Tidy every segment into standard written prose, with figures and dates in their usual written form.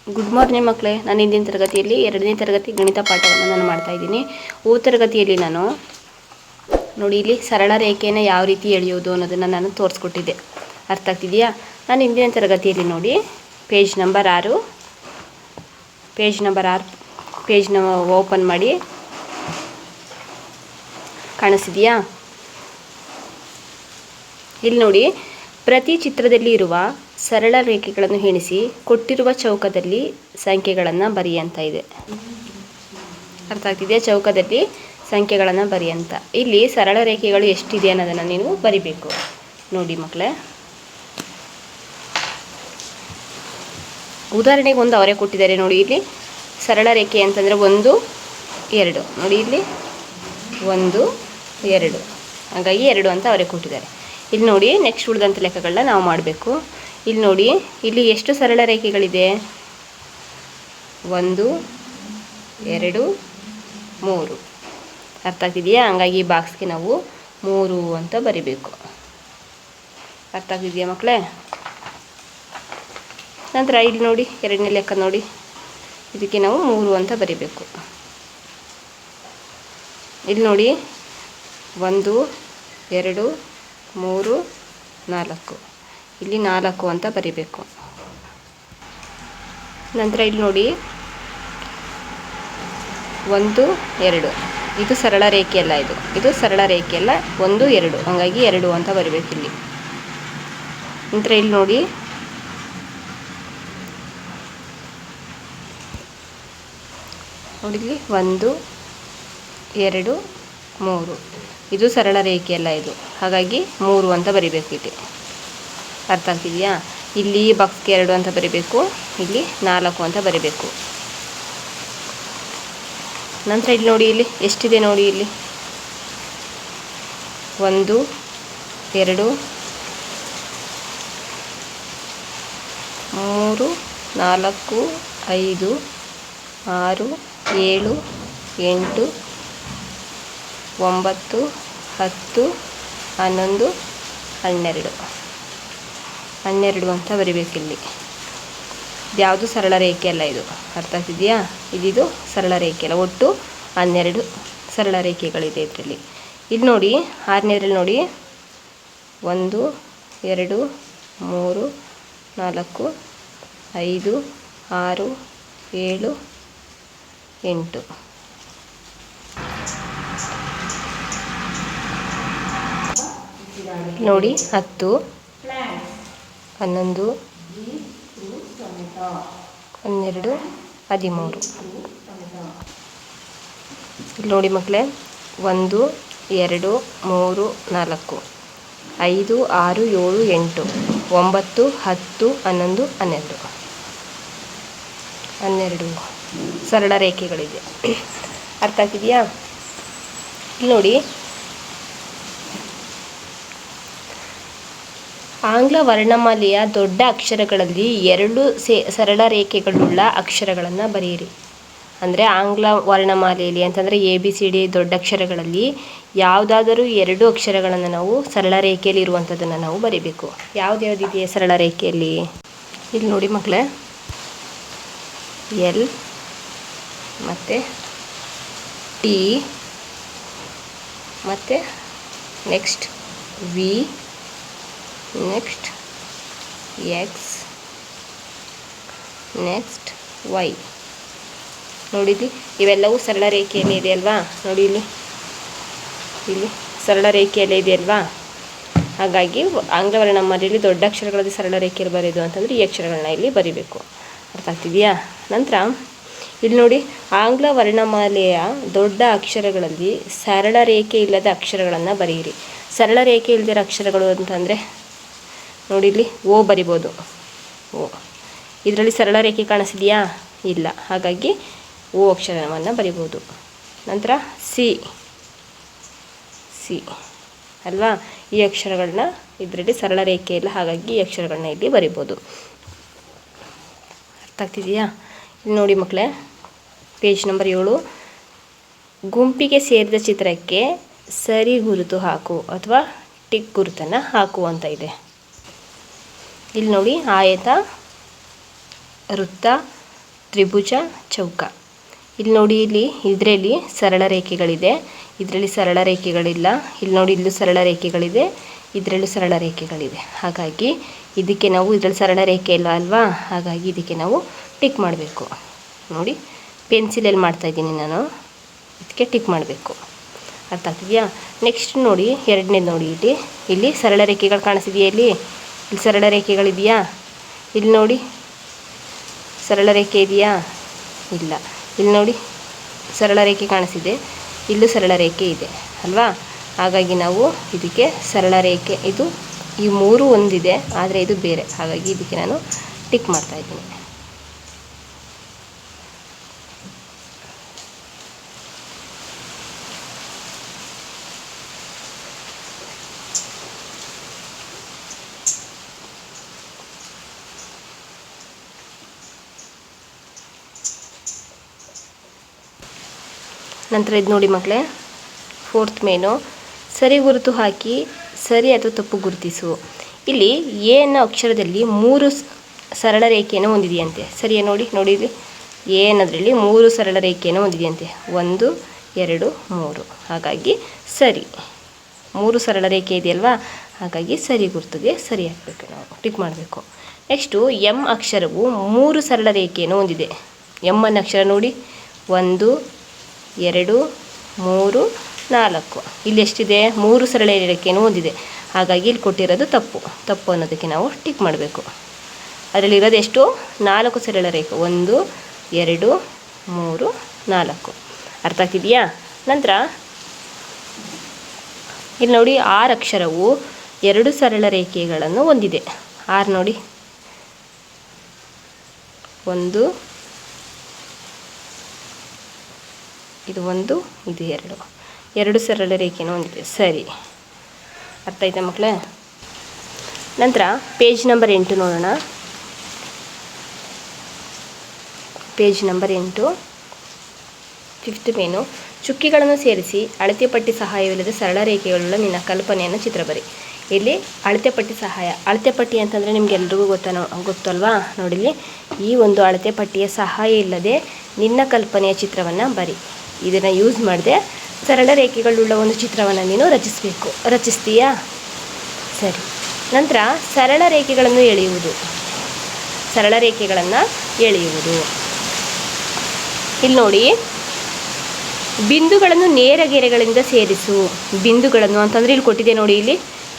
Good morning ಮಕ್ಕಳೇ. ನಾನು ಇಂದಿನ ತರಗತಿಯಲ್ಲಿ 2ನೇ ತರಗತಿ ಗಣಿತ ಪಾಠವನ್ನು ನಾನು ಮಾಡ್ತಾ ಇದ್ದೀನಿ. ತರಗತಿಯಲ್ಲಿ ನಾನು ನೋಡಿ ಇಲ್ಲಿ ಸರಳ ರೇಖೆಯನ್ನು ಯಾವ ರೀತಿ ಎಳೆಯೋದು ಅನ್ನೋದನ್ನು ನಾನು ತೋರಿಸ್ಕೊಟ್ಟಿದ್ದೆ. ಅರ್ಥ ಆಗ್ತಿದೆಯಾ? ನಾನು ಇಂದಿನ ತರಗತಿಯಲ್ಲಿ ನೋಡಿ ಪೇಜ್ ನಂಬರ್ 6 ಪೇಜ್ನ ಓಪನ್ ಮಾಡಿ ಕಾಣಿಸಿದೆಯಾ? ಇಲ್ಲಿ ನೋಡಿ, ಪ್ರತಿ ಚಿತ್ರದಲ್ಲಿ ಇರುವ ಸರಳ ರೇಖೆಗಳನ್ನು ಎಣಿಸಿ ಕೊಟ್ಟಿರುವ ಚೌಕದಲ್ಲಿ ಸಂಖ್ಯೆಗಳನ್ನು ಬರಿ ಅಂತ ಇದೆ. ಅರ್ಥ ಆಗ್ತಿದೆಯಾ? ಚೌಕದಲ್ಲಿ ಸಂಖ್ಯೆಗಳನ್ನು ಬರಿ ಅಂತ. ಇಲ್ಲಿ ಸರಳ ರೇಖೆಗಳು ಎಷ್ಟಿದೆ ಅನ್ನೋದನ್ನು ನೀವು ಬರಿಬೇಕು. ನೋಡಿ ಮಕ್ಕಳೇ, ಉದಾಹರಣೆಗೆ ಒಂದು ಅವರೇ ಕೊಟ್ಟಿದ್ದಾರೆ. ನೋಡಿ ಇಲ್ಲಿ ಸರಳ ರೇಖೆ ಅಂತಂದರೆ 1 2. ನೋಡಿ ಇಲ್ಲಿ 1 2, ಹಾಗಾಗಿ 2 ಅಂತ ಅವರೇ ಕೊಟ್ಟಿದ್ದಾರೆ. ಇಲ್ಲಿ ನೋಡಿ, ನೆಕ್ಸ್ಟ್ ಉಳಿದಂಥ ಲೆಕ್ಕಗಳನ್ನ ನಾವು ಮಾಡಬೇಕು. ಇಲ್ಲಿ ನೋಡಿ, ಇಲ್ಲಿ ಎಷ್ಟು ಸರಳ ರೇಖೆಗಳಿದೆ? 1 2 3. ಅರ್ಥ ಆಗ್ತಿದೆಯಾ? ಹಂಗಾಗಿ ಈ ಬಾಕ್ಸ್ಗೆ ನಾವು 3 ಅಂತ ಬರಿಬೇಕು. ಅರ್ಥ ಆಗ್ತಿದೆಯಾ ಮಕ್ಕಳೇ? ನಂತರ ಇಲ್ಲಿ ನೋಡಿ, 2ನೇ ಲೆಕ್ಕ ನೋಡಿ, ಇದಕ್ಕೆ ನಾವು 3 ಅಂತ ಬರಿಬೇಕು. ಇಲ್ಲಿ ನೋಡಿ 1 2 3 4, ಇಲ್ಲಿ 4 ಅಂತ ಬರಿಬೇಕು. ನಂತರ ಇಲ್ಲಿ ನೋಡಿ 1 2, ಇದು ಸರಳ ರೇಖೆಯಲ್ಲ, ಇದು ಸರಳ ರೇಖೆಯಲ್ಲ, 1 2, ಹಾಗಾಗಿ 2 ಅಂತ ಬರಿಬೇಕು ಇಲ್ಲಿ. ನಂತರ ಇಲ್ಲಿ ನೋಡಿ ಇಲ್ಲಿ 1 2 3, ಇದು ಸರಳ ರೇಖೆಯಲ್ಲ, ಹಾಗಾಗಿ 3 ಅಂತ ಬರಿಬೇಕು ಇಲ್ಲಿ. ಅರ್ಥ ಆಗ್ತಿದೆಯಾ? ಇಲ್ಲಿ ಬಾಕ್ಸ್ಗೆ 2 ಅಂತ ಬರಿಬೇಕು, ಇಲ್ಲಿ 4 ಅಂತ ಬರಿಬೇಕು. ನಂತರ ಇಲ್ಲಿ ನೋಡಿ, ಇಲ್ಲಿ ಎಷ್ಟಿದೆ ನೋಡಿ, ಇಲ್ಲಿ 1 2 3 4 5 6 7 8 9 10 11 12 ಅಂತ ಬರಿಬೇಕಿಲ್ಲಿ. ಇದ್ಯಾವುದು ಸರಳ ರೇಖೆ ಅಲ್ಲ, ಅರ್ಥ ಆಗ್ತಿದೆಯಾ? ಇದು ಸರಳ ರೇಖೆ ಅಲ್ಲ, ಒಟ್ಟು 12 ಸರಳ ರೇಖೆಗಳಿದೆ ಇದರಲ್ಲಿ. ಇಲ್ಲಿ ನೋಡಿ 6ನೇದ್ರಲ್ಲಿ ನೋಡಿ 1 2 3 4 5 6 7 8. ನೋಡಿ 10 11 12 13. ಇಲ್ಲಿ ನೋಡಿ ಮಕ್ಕಳೇ, 1 2 3 4 5 6 7 8 9 10 11 12 ಸರಳ ರೇಖೆಗಳಿದೆ. ಅರ್ಥ ಆಗ್ತಿದೆಯಾ? ಇಲ್ಲಿ ನೋಡಿ, ಆಂಗ್ಲ ವರ್ಣಮಾಲೆಯ ದೊಡ್ಡ ಅಕ್ಷರಗಳಲ್ಲಿ 2 ಸರಳ ರೇಖೆಗಳುಳ್ಳ ಅಕ್ಷರಗಳನ್ನು ಬರೆಯಿರಿ. ಅಂದರೆ ಆಂಗ್ಲ ವರ್ಣಮಾಲೆಯಲ್ಲಿ ಅಂತಂದರೆ ABCD ದೊಡ್ಡ ಅಕ್ಷರಗಳಲ್ಲಿ ಯಾವುದಾದರೂ 2 ಅಕ್ಷರಗಳನ್ನು ನಾವು ಸರಳ ರೇಖೆಯಲ್ಲಿ ಇರುವಂಥದ್ದನ್ನು ನಾವು ಬರೀಬೇಕು. ಯಾವುದ್ಯಾವುದಿದೆಯೇ ಸರಳ ರೇಖೆಯಲ್ಲಿ? ಇಲ್ಲಿ ನೋಡಿ ಮಕ್ಕಳೇ, L ಮತ್ತು T ಮತ್ತು next V, next X, next Y. ನೋಡಿದ್ವಿ, ಇವೆಲ್ಲವೂ ಸರಳ ರೇಖೆಯಲ್ಲೇ ಇದೆ ಅಲ್ವಾ? ನೋಡಿ ಇಲ್ಲಿ ಸರಳ ರೇಖೆಯಲ್ಲೇ ಇದೆ ಅಲ್ವಾ? ಹಾಗಾಗಿ ಆಂಗ್ಲ ವರ್ಣಮಾಲೆಯಲ್ಲಿ ದೊಡ್ಡ ಅಕ್ಷರಗಳಲ್ಲಿ ಸರಳ ರೇಖೆಯಲ್ಲಿ ಬರೆಯೋದು ಅಂತಂದರೆ ಈ ಅಕ್ಷರಗಳನ್ನ ಇಲ್ಲಿ ಬರಿಬೇಕು. ಅರ್ಥ ಆಗ್ತಿದೆಯಾ? ನಂತರ ಇಲ್ಲಿ ನೋಡಿ, ಆಂಗ್ಲ ವರ್ಣಮಾಲೆಯ ದೊಡ್ಡ ಅಕ್ಷರಗಳಲ್ಲಿ ಸರಳ ರೇಖೆ ಇಲ್ಲದ ಅಕ್ಷರಗಳನ್ನು ಬರೆಯಿರಿ. ಸರಳ ರೇಖೆ ಇಲ್ಲದಿರೋ ಅಕ್ಷರಗಳು ಅಂತಂದರೆ ನೋಡಿ, ಇಲ್ಲಿ ಓ ಬರಿಬೋದು. ಓ, ಇದರಲ್ಲಿ ಸರಳ ರೇಖೆ ಕಾಣಿಸಿದೆಯಾ? ಇಲ್ಲ, ಹಾಗಾಗಿ ಓ ಅಕ್ಷರವನ್ನು ಬರಿಬೋದು. ನಂತರ ಸಿ ಅಲ್ವಾ? ಈ ಅಕ್ಷರಗಳನ್ನ ಇದರಲ್ಲಿ ಸರಳ ರೇಖೆ ಇಲ್ಲ, ಹಾಗಾಗಿ ಈ ಅಕ್ಷರಗಳನ್ನ ಇಲ್ಲಿ ಬರಿಬೋದು. ಅರ್ಥ ಆಗ್ತಿದೆಯಾ? ಇಲ್ಲಿ ನೋಡಿ ಮಕ್ಕಳೇ, ಪೇಜ್ ನಂಬರ್ 7, ಗುಂಪಿಗೆ ಸೇರಿದ ಚಿತ್ರಕ್ಕೆ ಸರಿ ಗುರುತು ಹಾಕು ಅಥವಾ ಟಿಕ್ ಗುರುತನ್ನು ಹಾಕುವಂತ ಇದೆ. ಇಲ್ಲಿ ನೋಡಿ ಆಯತ, ವೃತ್ತ, ತ್ರಿಭುಜ, ಚೌಕ. ಇಲ್ಲಿ ನೋಡಿ ಇದರಲ್ಲಿ ಸರಳ ರೇಖೆಗಳಿದೆ, ಇದರಲ್ಲಿ ಸರಳ ರೇಖೆಗಳಿಲ್ಲ. ಇಲ್ಲಿ ನೋಡಿ ಇಲ್ಲೂ ಸರಳ ರೇಖೆಗಳಿದೆ, ಇದರಲ್ಲೂ ಸರಳ ರೇಖೆಗಳಿದೆ. ಹಾಗಾಗಿ ಇದಕ್ಕೆ ನಾವು ಇದರಲ್ಲಿ ಸರಳ ರೇಖೆ ಇಲ್ಲ ಅಲ್ವಾ, ಹಾಗಾಗಿ ಇದಕ್ಕೆ ನಾವು ಟಿಕ್ ಮಾಡಬೇಕು. ನೋಡಿ ಪೆನ್ಸಿಲಲ್ಲಿ ಮಾಡ್ತಾಯಿದ್ದೀನಿ ನಾನು, ಇದಕ್ಕೆ ಟಿಕ್ ಮಾಡಬೇಕು. ಅರ್ಥ ಆಗ್ತಿದೆಯಾ? ನೆಕ್ಸ್ಟ್ ನೋಡಿ ಎರಡನೇದು ನೋಡಿ, ಇಲ್ಲಿ ಸರಳ ರೇಖೆಗಳು ಕಾಣಿಸಿದೆಯಾ? ಇಲ್ಲಿ ಸರಳ ರೇಖೆಗಳಿದೆಯಾ? ಇಲ್ಲಿ ನೋಡಿ ಸರಳ ರೇಖೆ ಇದೆಯಾ? ಇಲ್ಲ. ಇಲ್ಲಿ ನೋಡಿ ಸರಳ ರೇಖೆ ಕಾಣಿಸಿದೆ, ಇಲ್ಲೂ ಸರಳ ರೇಖೆ ಇದೆ ಅಲ್ವಾ. ಹಾಗಾಗಿ ನಾವು ಇದಕ್ಕೆ ಸರಳ ರೇಖೆ, ಇದು ಈ ಮೂರು ಒಂದಿದೆ ಆದರೆ ಇದು ಬೇರೆ, ಹಾಗಾಗಿ ಇದಕ್ಕೆ ನಾನು ಟಿಕ್ ಮಾಡ್ತಾಯಿದ್ದೀನಿ. ನಂತರ ಇದು ನೋಡಿ ಮಕ್ಕಳೇ, ಫೋರ್ತ್ ಮೇನು, ಸರಿ ಗುರುತು ಹಾಕಿ ಸರಿ ಅಥವಾ ತಪ್ಪು ಗುರುತಿಸು. ಇಲ್ಲಿ ಎ ಅನ್ನೋ ಅಕ್ಷರದಲ್ಲಿ 3 ಸರಳ ರೇಖೆಯನ್ನು ಹೊಂದಿದೆಯಂತೆ. ಸರಿಯಾ? ನೋಡಿ ಇಲ್ಲಿ ಎ ಅನ್ನೋದ್ರಲ್ಲಿ 3 ಸರಳ ರೇಖೆಯನ್ನು ಹೊಂದಿದೆಯಂತೆ, 1 2 3. ಹಾಗಾಗಿ ಸರಿ, 3 ಸರಳ ರೇಖೆ ಇದೆಯಲ್ವಾ, ಹಾಗಾಗಿ ಸರಿ ಗುರುತಿಗೆ ಸರಿ ಹಾಕಬೇಕು, ನಾವು ಟಿಕ್ ಮಾಡಬೇಕು. ನೆಕ್ಸ್ಟು ಎಂ ಅಕ್ಷರವು 3 ಸರಳ ರೇಖೆಯನ್ನು ಹೊಂದಿದೆ. ಎಂ ಅನ್ನೋ ಅಕ್ಷರ ನೋಡಿ, 1 2 3 4. ಇಲ್ಲಿ ಎಷ್ಟಿದೆ? 3 ಸರಳ ರೇಖೆಯನ್ನು ಹೊಂದಿದೆ. ಹಾಗಾಗಿ ಇಲ್ಲಿ ಕೊಟ್ಟಿರೋದು ತಪ್ಪು ಅನ್ನೋದಕ್ಕೆ ನಾವು ಟಿಕ್ ಮಾಡಬೇಕು. ಅದರಲ್ಲಿರೋದು ಎಷ್ಟು? 4 ಸರಳ ರೇಖೆ, 1 2 3 4. ಅರ್ಥ ಆಗ್ತಿದೆಯಾ? ನಂತರ ಇಲ್ಲಿ ನೋಡಿ ಆರ್ ಅಕ್ಷರವು 2 ಸರಳ ರೇಖೆಗಳನ್ನು ಹೊಂದಿದೆ. ಆರ್ ನೋಡಿ, 1 ಇದು 1 ಇದು 2 ಸರಳ ರೇಖೆಯನ್ನು ಹೊಂದಿದೆ. ಸರಿ, ಅರ್ಥ ಆಯ್ತಾ ಮಕ್ಕಳೇ? ನಂತರ ಪೇಜ್ ನಂಬರ್ 8 ನೋಡೋಣ. ಪೇಜ್ ನಂಬರ್ 8, 5th ಮೇನು, ಚುಕ್ಕಿಗಳನ್ನು ಸೇರಿಸಿ ಅಳತೆ ಪಟ್ಟಿ ಸಹಾಯವಿಲ್ಲದೆ ಸರಳ ರೇಖೆಗಳುಳ್ಳ ನಿನ್ನ ಕಲ್ಪನೆಯನ್ನು ಚಿತ್ರ ಬರಿ. ಇಲ್ಲಿ ಅಳತೆ ಪಟ್ಟಿ ಸಹಾಯ, ಅಳತೆ ಪಟ್ಟಿ ಅಂತಂದರೆ ನಿಮಗೆಲ್ರಿಗೂ ಗೊತ್ತಲ್ವಾ? ನೋಡಿಲಿ, ಈ ಒಂದು ಅಳತೆ ಪಟ್ಟಿಯ ಸಹಾಯ ಇಲ್ಲದೆ ನಿನ್ನ ಕಲ್ಪನೆಯ ಚಿತ್ರವನ್ನು ಬರಿ. ಇದನ್ನು ಯೂಸ್ ಮಾಡದೆ ಸರಳ ರೇಖೆಗಳುಳ್ಳ ಒಂದು ಚಿತ್ರವನ್ನು ನೀನು ರಚಿಸ್ತೀಯಾ? ಸರಿ. ನಂತರ ಸರಳ ರೇಖೆಗಳನ್ನು ಎಳೆಯುವುದು. ಇಲ್ಲಿ ನೋಡಿ, ಬಿಂದುಗಳನ್ನು ನೇರ ಗೆರೆಗಳಿಂದ ಸೇರಿಸು. ಬಿಂದುಗಳನ್ನು ಅಂತಂದರೆ ಇಲ್ಲಿ ಕೊಟ್ಟಿದೆ ನೋಡಿ,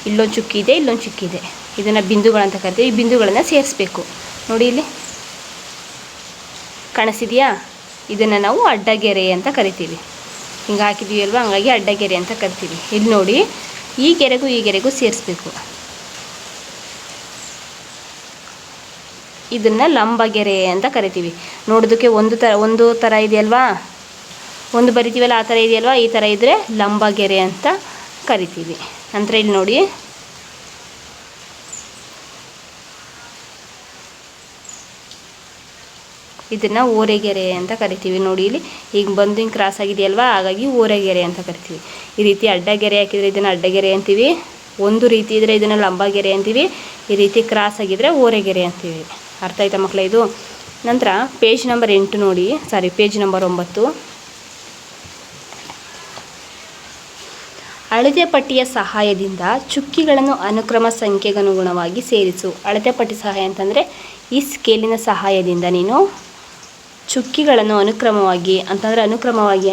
ಇಲ್ಲೊಂದು ಚುಕ್ಕಿ ಇದೆ, ಇಲ್ಲೊಂದು ಚುಕ್ಕಿ ಇದೆ, ಇದನ್ನು ಬಿಂದುಗಳಂತ ಕರಿತೀವಿ. ಈ ಬಿಂದುಗಳನ್ನು ಸೇರಿಸ್ಬೇಕು. ನೋಡಿ ಇಲ್ಲಿ ಕಾಣಿಸಿದೆಯಾ? ಇದನ್ನು ನಾವು ಅಡ್ಡಗೆರೆ ಅಂತ ಕರಿತೀವಿ. ಹಿಂಗೆ ಹಾಕಿದ್ದೀವಿ ಅಲ್ವಾ, ಹಂಗಾಗಿ ಅಡ್ಡಗೆರೆ ಅಂತ ಕರಿತೀವಿ. ಇಲ್ಲಿ ನೋಡಿ, ಈ ಗೆರೆಗೂ ಸೇರಿಸ್ಬೇಕು. ಇದನ್ನು ಲಂಬಗೆರೆ ಅಂತ ಕರಿತೀವಿ. ನೋಡೋದಕ್ಕೆ ಒಂದು ಥರ ಇದೆಯಲ್ವಾ, ಒಂದು ಬರಿತೀವಲ್ಲ ಆ ಥರ ಇದೆಯಲ್ವಾ, ಈ ಥರ ಇದ್ದರೆ ಲಂಬಗೆರೆ ಅಂತ ಕರಿತೀವಿ. ನಂತರ ಇಲ್ಲಿ ನೋಡಿ, ಇದನ್ನು ಓರೆಗೆರೆ ಅಂತ ಕರಿತೀವಿ. ನೋಡಿ ಇಲ್ಲಿ ಈಗ ಬಂದು ಹಿಂಗೆ ಕ್ರಾಸ್ ಆಗಿದೆಯಲ್ವಾ, ಹಾಗಾಗಿ ಓರೆಗೆರೆ ಅಂತ ಕರಿತೀವಿ. ಈ ರೀತಿ ಅಡ್ಡಗೆರೆ ಹಾಕಿದರೆ ಇದನ್ನು ಅಡ್ಡಗೆರೆ ಅಂತೀವಿ, ಒಂದು ರೀತಿ ಇದ್ದರೆ ಇದನ್ನು ಲಂಬಗೆರೆ ಅಂತೀವಿ, ಈ ರೀತಿ ಕ್ರಾಸ್ ಆಗಿದ್ರೆ ಓರೆಗೆರೆ ಅಂತೀವಿ. ಅರ್ಥ ಆಯ್ತಾ ಮಕ್ಕಳೇ ಇದು? ನಂತರ ಪೇಜ್ ನಂಬರ್ 8 ನೋಡಿ, ಪೇಜ್ ನಂಬರ್ 9, ಅಳತೆ ಪಟ್ಟಿಯ ಸಹಾಯದಿಂದ ಚುಕ್ಕಿಗಳನ್ನು ಅನುಕ್ರಮ ಸಂಖ್ಯೆಗನುಗುಣವಾಗಿ ಸೇರಿಸು. ಅಳತೆ ಪಟ್ಟಿ ಸಹಾಯ ಅಂತಂದರೆ ಈ ಸ್ಕೇಲಿನ ಸಹಾಯದಿಂದ ನೀನು ಚುಕ್ಕಿಗಳನ್ನು ಅನುಕ್ರಮವಾಗಿ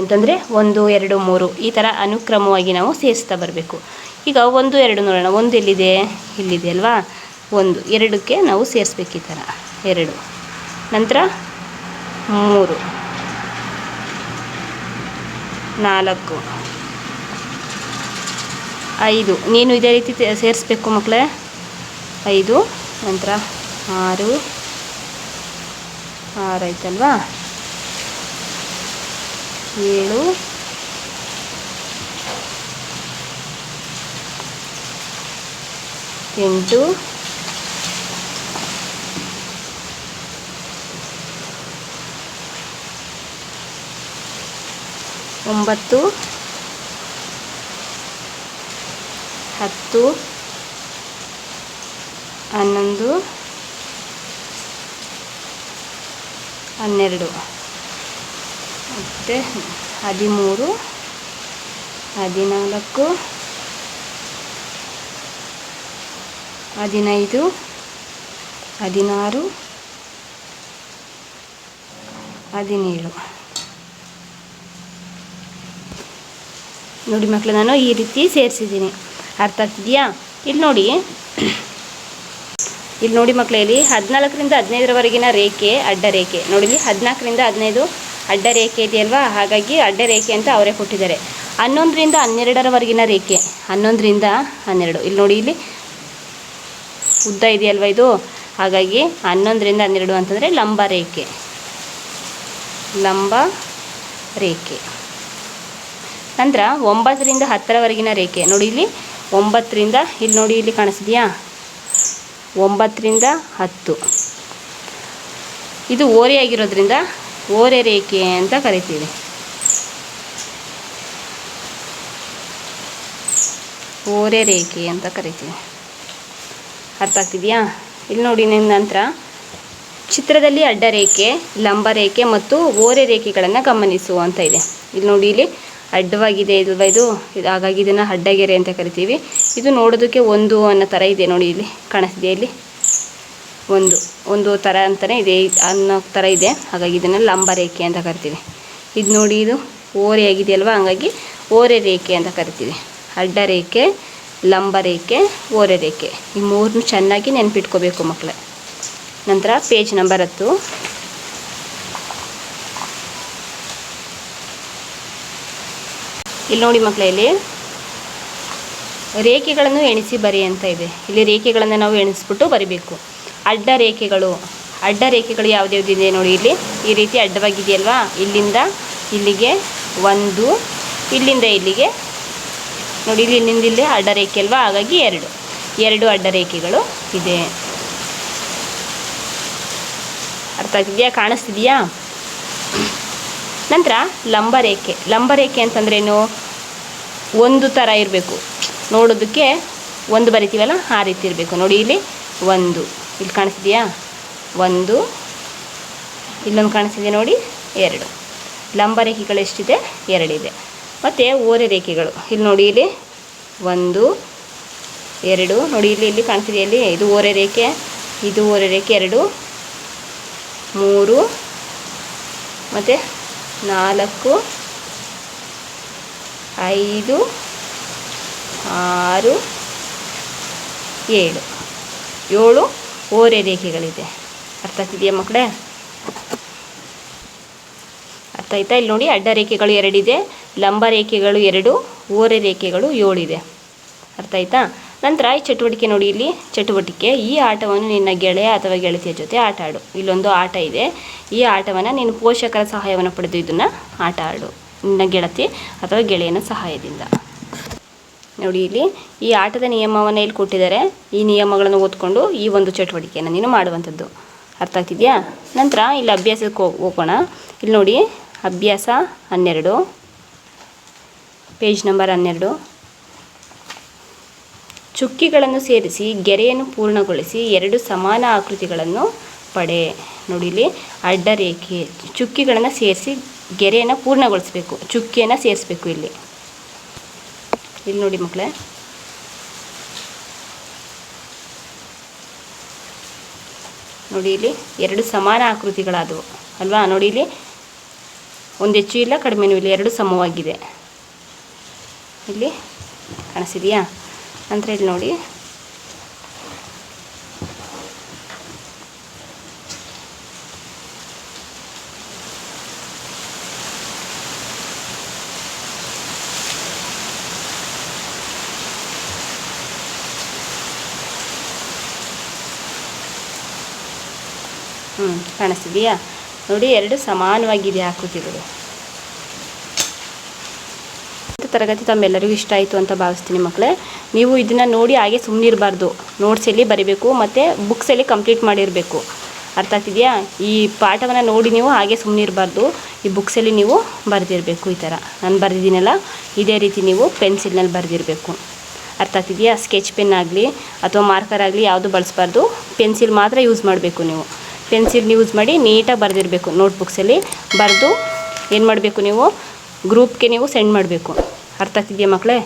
ಅಂತಂದರೆ 1 2 3 ಈ ಥರ ಅನುಕ್ರಮವಾಗಿ ನಾವು ಸೇರಿಸ್ತಾ ಬರಬೇಕು. ಈಗ 1 2 ನೋಡೋಣ. 1 ಎಲ್ಲಿದೆ? ಇಲ್ಲಿದೆ ಅಲ್ವಾ. 1 2ಕ್ಕೆ ನಾವು ಸೇರಿಸ್ಬೇಕು, ಈ ಥರ 2. ನಂತರ 3 4 5. ನೀನು ಇದೇ ರೀತಿ ಸೇರಿಸ್ಬೇಕು ಮಕ್ಕಳೇ. 5 ನಂತರ 6 ಆಯ್ತಲ್ವಾ. 7 8 9 10, 11, 12 ಮತ್ತು 13, 14, 15, 16, 17. ನೋಡಿ ಮಕ್ಕಳು, ನಾನು ಈ ರೀತಿ ಸೇರಿಸಿದ್ದೀನಿ. ಅರ್ಥ ಆಗ್ತಿದೆಯಾ? ಇಲ್ಲಿ ನೋಡಿ ಮಕ್ಕಳೇ, ಇಲ್ಲಿ 14ರಿಂದ 15ರವರೆಗಿನ ರೇಖೆ ಅಡ್ಡ ರೇಖೆ. ನೋಡಿ ಇಲ್ಲಿ 14ರಿಂದ 15 ಅಡ್ಡ ರೇಖೆ ಇದೆಯಲ್ವಾ, ಹಾಗಾಗಿ ಅಡ್ಡ ರೇಖೆ ಅಂತ ಅವರೇ ಕೊಟ್ಟಿದ್ದಾರೆ. 11ರಿಂದ 12ರವರೆಗಿನ ರೇಖೆ, 11ರಿಂದ 12. ಇಲ್ಲಿ ನೋಡಿ, ಇಲ್ಲಿ ಉದ್ದ ಇದೆಯಲ್ವ ಇದು, ಹಾಗಾಗಿ 11ರಿಂದ 12 ಅಂತಂದರೆ ಲಂಬ ರೇಖೆ. ನಂತರ 9ರಿಂದ 10ರವರೆಗಿನ ರೇಖೆ. ನೋಡಿ ಇಲ್ಲಿ 9ರಿಂದ, ಇಲ್ಲಿ ನೋಡಿ ಇಲ್ಲಿ ಕಾಣಿಸಿದೆಯಾ, 9ರಿಂದ 10. ಇದು ಓರೆಯಾಗಿರೋದ್ರಿಂದ ಓರೆ ರೇಖೆ ಅಂತ ಕರಿತೀವಿ. ಓರೆ ರೇಖೆ ಅಂತ ಕರಿತೀವಿ. ಅರ್ಥ ಆಗ್ತಿದೆಯಾ? ಇಲ್ಲಿ ನೋಡಿ, ನಂತರ ಚಿತ್ರದಲ್ಲಿ ಅಡ್ಡ ರೇಖೆ, ಲಂಬ ರೇಖೆ ಮತ್ತು ಓರೆ ರೇಖೆಗಳನ್ನು ಗಮನಿಸು ಅಂತ ಇದೆ. ಇಲ್ಲಿ ನೋಡಿ, ಇಲ್ಲಿ ಅಡ್ಡವಾಗಿದೆ ಇದು, ಹಾಗಾಗಿ ಇದನ್ನು ಅಡ್ಡಗೆರೆ ಅಂತ ಕರಿತೀವಿ. ಇದು ನೋಡೋದಕ್ಕೆ ಒಂದು ಅನ್ನೋ ಥರ ಇದೆ. ನೋಡಿ ಇಲ್ಲಿ ಕಾಣಿಸ್ತಿದೆ, ಇಲ್ಲಿ ಒಂದು ಥರ ಅಂತಲೇ ಇದೆ ಅನ್ನೋ ಥರ ಇದೆ, ಹಾಗಾಗಿ ಇದನ್ನು ಲಂಬ ರೇಖೆ ಅಂತ ಕರಿತೀವಿ. ಇದು ನೋಡಿ, ಇದು ಓರೆ ಆಗಿದೆಯಲ್ವ, ಹಾಗಾಗಿ ಓರೆ ರೇಖೆ ಅಂತ ಕರಿತೀವಿ. ಅಡ್ಡ ರೇಖೆ, ಲಂಬ ರೇಖೆ, ಓರೆ ರೇಖೆ, ಈ ಮೂರನ್ನು ಚೆನ್ನಾಗಿ ನೆನಪಿಟ್ಕೋಬೇಕು ಮಕ್ಕಳೇ. ನಂತರ ಪೇಜ್ ನಂಬರ್ 10. ಇಲ್ಲಿ ನೋಡಿ ಮಕ್ಕಳೇ, ಇಲ್ಲಿ ರೇಖೆಗಳನ್ನು ಎಣಿಸಿ ಬರಿ ಅಂತ ಇದೆ. ಇಲ್ಲಿ ರೇಖೆಗಳನ್ನು ನಾವು ಎಣಿಸ್ಬಿಟ್ಟು ಬರಿಬೇಕು. ಅಡ್ಡ ರೇಖೆಗಳು ಯಾವ್ದ್ಯಾವ್ದಿದೆ ನೋಡಿ, ಇಲ್ಲಿ ಈ ರೀತಿ ಅಡ್ಡವಾಗಿದೆಯಲ್ವಾ, ಇಲ್ಲಿಂದ ಇಲ್ಲಿಗೆ 1, ಇಲ್ಲಿಂದ ಇಲ್ಲಿಗೆ ನೋಡಿ, ಇಲ್ಲಿಂದ ಇಲ್ಲಿ ಅಡ್ಡ ರೇಖೆ ಅಲ್ವಾ, ಹಾಗಾಗಿ 2 ಅಡ್ಡ ರೇಖೆಗಳು ಇದೆ. ಅರ್ಥ ಆಗ್ತಿದೆಯಾ? ಕಾಣಿಸ್ತಿದೆಯಾ? ನಂತರ ಲಂಬ ರೇಖೆ ಅಂತಂದ್ರೇನು, ಒಂದು ಥರ ಇರಬೇಕು, ನೋಡೋದಕ್ಕೆ ಒಂದು ಬರಿತೀವಲ್ಲ ಆ ರೀತಿ ಇರಬೇಕು. ನೋಡಿ ಇಲ್ಲಿ 1, ಇಲ್ಲಿ ಕಾಣಿಸ್ತಿದೆಯಾ 1, ಇಲ್ಲೊಂದು ಕಾಣಿಸ್ತಿದೆ ನೋಡಿ 2. ಲಂಬ ರೇಖೆಗಳು ಎಷ್ಟಿದೆ? 2 ಇದೆ. ಮತ್ತು ಓರೆ ರೇಖೆಗಳು, ಇಲ್ಲಿ ನೋಡಿ, ಇಲ್ಲಿ 1, 2 ನೋಡಿ, ಇಲ್ಲಿ ಕಾಣಿಸ್ತಿದೆ, ಇಲ್ಲಿ ಇದು ಓರೆ ರೇಖೆ, ಇದು ಓರೆ ರೇಖೆ 2, 3 ಮತ್ತು 4, 5, 6, 7 ಓರೆ ರೇಖೆಗಳಿದೆ. ಅರ್ಥ ಆಗ್ತಿದೆಯಾ ಮಕ್ಕಳೇ? ಅರ್ಥ ಆಯ್ತಾ? ಇಲ್ಲಿ ನೋಡಿ, ಅಡ್ಡ ರೇಖೆಗಳು 2 ಇದೆ, ಲಂಬ ರೇಖೆಗಳು 2, ಓರೆ ರೇಖೆಗಳು 7 ಇದೆ. ಅರ್ಥ ಆಯ್ತಾ? ನಂತರ ಈ ಚಟುವಟಿಕೆ ನೋಡಿ, ಇಲ್ಲಿ ಚಟುವಟಿಕೆ, ಈ ಆಟವನ್ನು ನಿನ್ನ ಗೆಳೆಯ ಅಥವಾ ಗೆಳತಿಯ ಜೊತೆ ಆಟ ಆಡು. ಇಲ್ಲೊಂದು ಆಟ ಇದೆ, ಈ ಆಟವನ್ನು ನೀನು ಪೋಷಕರ ಸಹಾಯವನ್ನು ಪಡೆದು ಇದನ್ನು ಆಟ ಆಡು, ನಿನ್ನ ಗೆಳತಿ ಅಥವಾ ಗೆಳೆಯನ ಸಹಾಯದಿಂದ. ನೋಡಿ, ಇಲ್ಲಿ ಈ ಆಟದ ನಿಯಮವನ್ನು ಇಲ್ಲಿ ಕೊಟ್ಟಿದ್ದಾರೆ. ಈ ನಿಯಮಗಳನ್ನು ಓದ್ಕೊಂಡು ಈ ಒಂದು ಚಟುವಟಿಕೆಯನ್ನು ನೀನು ಮಾಡುವಂಥದ್ದು. ಅರ್ಥ ಆಗ್ತಿದೆಯಾ? ನಂತರ ಇಲ್ಲಿ ಅಭ್ಯಾಸಕ್ಕೆ ಹೋಗೋಣ. ಇಲ್ಲಿ ನೋಡಿ, ಅಭ್ಯಾಸ 12, ಪೇಜ್ ನಂಬರ್ 12. ಚುಕ್ಕಿಗಳನ್ನು ಸೇರಿಸಿ ಗೆರೆಯನ್ನು ಪೂರ್ಣಗೊಳಿಸಿ 2 ಸಮಾನ ಆಕೃತಿಗಳನ್ನು ಪಡೆ. ನೋಡಿ, ಇಲ್ಲಿ ಅಡ್ಡ ರೇಖೆ, ಚುಕ್ಕಿಗಳನ್ನು ಸೇರಿಸಿ ಗೆರೆಯನ್ನು ಪೂರ್ಣಗೊಳಿಸಬೇಕು, ಚುಕ್ಕಿಯನ್ನು ಸೇರಿಸಬೇಕು. ಇಲ್ಲಿ ನೋಡಿ ಮಕ್ಕಳೇ, ನೋಡಿ ಇಲ್ಲಿ 2 ಸಮಾನ ಆಕೃತಿಗಳಾದವು ಅಲ್ವಾ. ನೋಡಿ, ಇಲ್ಲಿ ಒಂದು ಹೆಚ್ಚು ಇಲ್ಲ ಕಡಿಮೆನೂ ಇಲ್ಲ, 2 ಸಮವಾಗಿದೆ. ಇಲ್ಲಿ ಕಾಣಿಸಿದೆಯಾ? ನಂತರ ಇಲ್ಲಿ ನೋಡಿ, ಕಾಣಿಸ್ತಿದೆಯಾ? ನೋಡಿ, 2 ಸಮಾನವಾಗಿದೆ ಆಕೃತಿಗಳು. ತರಗತಿ ತಮ್ಮೆಲ್ಲರಿಗೂ ಇಷ್ಟ ಆಯಿತು ಅಂತ ಭಾವಿಸ್ತೀನಿ ಮಕ್ಕಳೇ. ನೀವು ಇದನ್ನು ನೋಡಿ ಹಾಗೆ ಸುಮ್ಮನಿರಬಾರ್ದು, ನೋಟ್ಸಲ್ಲಿ ಬರೀಬೇಕು ಮತ್ತು ಬುಕ್ಸಲ್ಲಿ ಕಂಪ್ಲೀಟ್ ಮಾಡಿರಬೇಕು. ಅರ್ಥ ಆಗ್ತಿದೆಯಾ? ಈ ಪಾಠವನ್ನು ನೋಡಿ ನೀವು ಹಾಗೆ ಸುಮ್ಮನಿರಬಾರ್ದು, ಈ ಬುಕ್ಸಲ್ಲಿ ನೀವು ಬರೆದಿರಬೇಕು. ಈ ಥರ ನಾನು ಬರೆದಿದ್ದೀನಲ್ಲ, ಇದೇ ರೀತಿ ನೀವು ಪೆನ್ಸಿಲ್ನಲ್ಲಿ ಬರೆದಿರಬೇಕು. ಅರ್ಥ ಆಗ್ತಿದೆಯಾ? ಸ್ಕೆಚ್ ಪೆನ್ ಆಗಲಿ ಅಥವಾ ಮಾರ್ಕರ್ ಆಗಲಿ ಯಾವುದು ಬಳಸಬಾರ್ದು, ಪೆನ್ಸಿಲ್ ಮಾತ್ರ ಯೂಸ್ ಮಾಡಬೇಕು. ನೀವು ಪೆನ್ಸಿಲ್ ಯೂಸ್ ಮಾಡಿ ನೀಟಾಗಿ ಬರೆದಿರಬೇಕು. ನೋಟ್ಬುಕ್ಸಲ್ಲಿ ಬರೆದು ಏನು ಮಾಡಬೇಕು, ನೀವು ಗ್ರೂಪ್ಗೆ ನೀವು ಸೆಂಡ್ ಮಾಡಬೇಕು. ಅರ್ಥ ಆಗ್ತಿದೆಯಾ ಮಕ್ಕಳೇ?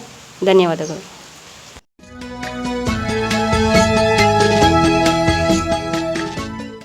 ಧನ್ಯವಾದಗಳು.